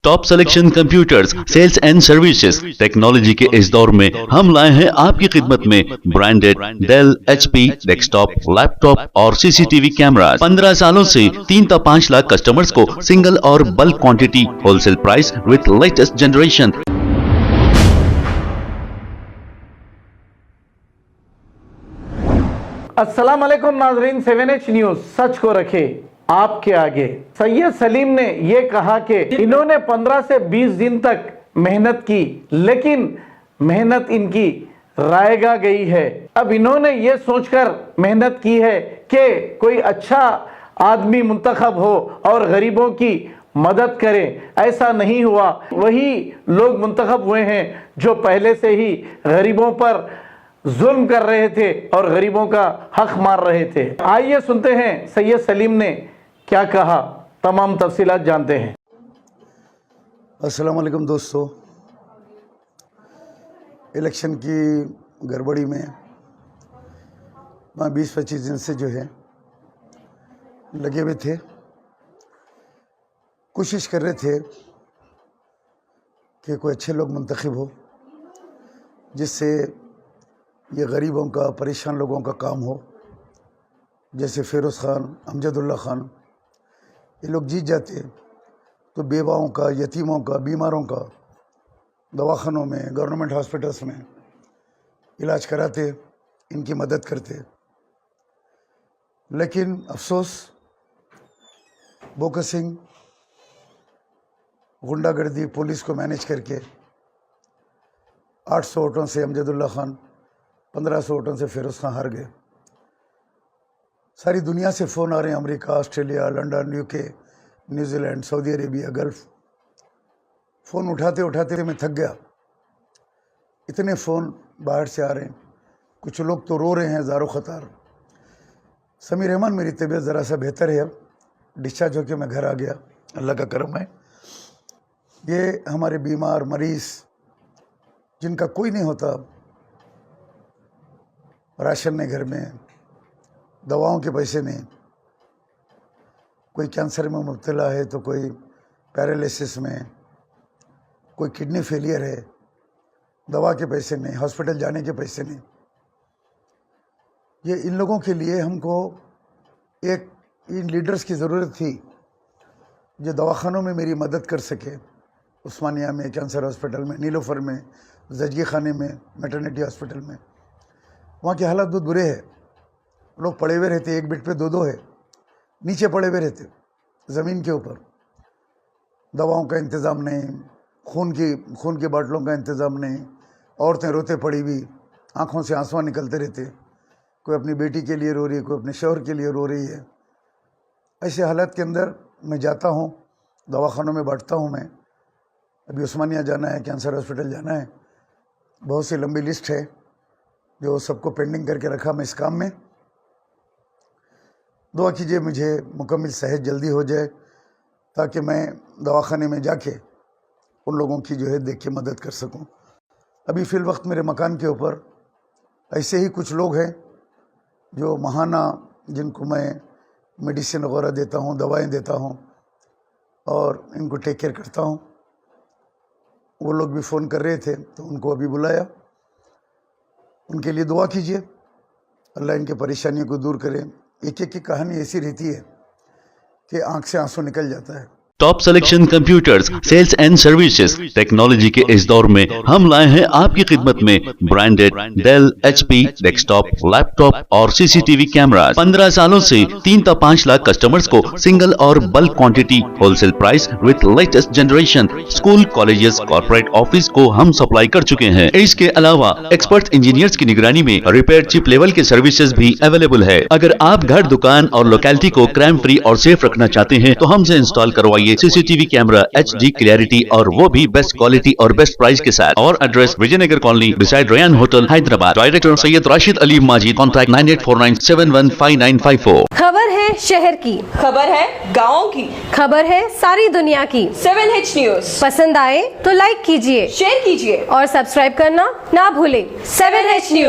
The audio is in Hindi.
Top selection computers, sales and services. Technology के इस दौर में हम लाए हैं आपकी खिदमत में branded Dell, HP, desktop, laptop और सीसीटीवी कैमरा। 15 सालों से 3 से 5 लाख कस्टमर्स को सिंगल और bulk quantity, wholesale price with latest generation. अस्सलाम वालेकुम नाजरीन, 7H न्यूज सच को रखे आपके आगे। सैयद सलीम ने यह कहा कि इन्होंने 15 से 20 दिन तक मेहनत की, लेकिन मेहनत इनकी रायगा गई है। अब इन्होंने ये सोचकर मेहनत की है कि कोई अच्छा आदमी मुंतखब हो और गरीबों की मदद करे। ऐसा नहीं हुआ। वही लोग मुंतखब हुए हैं जो पहले से ही गरीबों पर जुल्म कर रहे थे और गरीबों का हक मार रहे थे। आइए सुनते हैं सैयद सलीम ने क्या कहा, तमाम तफसीलात जानते हैं। अस्सलाम वालेकुम दोस्तों, इलेक्शन की गड़बड़ी में मैं 20-25 दिन से जो है लगे हुए थे। कोशिश कर रहे थे कि कोई अच्छे लोग मुंतखब हो जिससे ये गरीबों का, परेशान लोगों का काम हो। जैसे फ़िरोज़ ख़ान, अमजदुल्ला ख़ान, ये लोग जीत जाते तो बेवाओं का, यतीमों का, बीमारों का दवाखानों में, गवर्नमेंट हॉस्पिटल्स में इलाज कराते, इनकी मदद करते। लेकिन अफसोस, बोका सिंह गुंडागर्दी, पुलिस को मैनेज करके 800 वोटों से अमजदुल्ला ख़ान, 1500 वोटों से फ़िरोज़ ख़ान हार गए। सारी दुनिया से फ़ोन आ रहे हैं, America, Australia, London, UK, New Zealand, Saudi Arabia, gulf. Phone उठाते उठाते मैं थक गया। इतने फ़ोन बाहर से आ रहे हैं, कुछ लोग तो रो रहे हैं ज़ारो ख़तार। समीर रहमान, मेरी तबीयत ज़रा सा बेहतर है, अब डिस्चार्ज होकर मैं घर आ गया, अल्लाह का करम है। ये हमारे बीमार मरीज़ जिनका कोई नहीं होता, राशन नहीं घर में, दवाओं के पैसे नहीं, कोई कैंसर में मुब्तला है तो कोई पैरालिसिस में, कोई किडनी फेलियर है, दवा के पैसे नहीं, हॉस्पिटल जाने के पैसे नहीं। ये इन लोगों के लिए हमको एक इन लीडर्स की ज़रूरत थी जो दवाखानों में मेरी मदद कर सके। उस्मानिया में, कैंसर हॉस्पिटल में, नीलोफर में, जजगी खाने में, मैटरनिटी हॉस्पिटल में, वहाँ के हालात बहुत बुरे हैं। लोग पड़े हुए रहते, एक बेड पे दो है, नीचे पड़े हुए रहते ज़मीन के ऊपर। दवाओं का इंतज़ाम नहीं, खून की बाटलों का इंतज़ाम नहीं। औरतें रोते पड़ी हुई, आँखों से आंसू निकलते रहते। कोई अपनी बेटी के लिए रो रही है, कोई अपने शौहर के लिए रो रही है। ऐसे हालात के अंदर मैं जाता हूँ, दवाखानों में बैठता हूँ। मैं अभी उस्मानिया जाना है, कैंसर हॉस्पिटल जाना है, बहुत सी लंबी लिस्ट है जो सबको पेंडिंग करके रखा मैं इस काम में। दुआ कीजिए मुझे मुकम्मल सेहत जल्दी हो जाए ताकि मैं दवाखाने में जाके उन लोगों की जो है देख के मदद कर सकूं। अभी फ़िल वक्त मेरे मकान के ऊपर ऐसे ही कुछ लोग हैं जो महाना, जिनको मैं मेडिसिन वगैरह देता हूं, दवाएं देता हूं और इनको टेक केयर करता हूं। वो लोग भी फ़ोन कर रहे थे तो उनको अभी बुलाया। उनके लिए दुआ कीजिए, अल्लाह इनके परेशानियों को दूर करे। एक एक की कहानी ऐसी रहती है कि आंख से आंसू निकल जाता है। Top selection computers, sales and services. Technology के इस दौर में हम लाए हैं आपकी खिदमत में branded Dell, HP, desktop, laptop और सीसीटीवी कैमरा। 15 सालों से 3 से 5 लाख कस्टमर्स को सिंगल और bulk quantity, wholesale price with latest generation. School, colleges, corporate office को हम सप्लाई कर चुके हैं। इसके अलावा एक्सपर्ट इंजीनियर्स की निगरानी में रिपेयर चिप लेवल के सर्विसेज भी अवेलेबल है। अगर आप घर, दुकान और लोकेलिटी को क्राइम फ्री और सेफ रखना चाहते हैं तो हमसे इंस्टॉल करवाइए सीसीटीवी कैमरा, HD क्लैरिटी और वो भी बेस्ट क्वालिटी और बेस्ट प्राइस के साथ। और address Vijayanagar colony beside Ryan hotel, Hyderabad. Director Syed Rashid Ali Majid. Contact 9849715954। खबर है शहर की, खबर है गाँव की, खबर है सारी दुनिया की। 7H न्यूज पसंद आए तो लाइक कीजिए, शेयर कीजिए और सब्सक्राइब करना ना भूले। 7H news.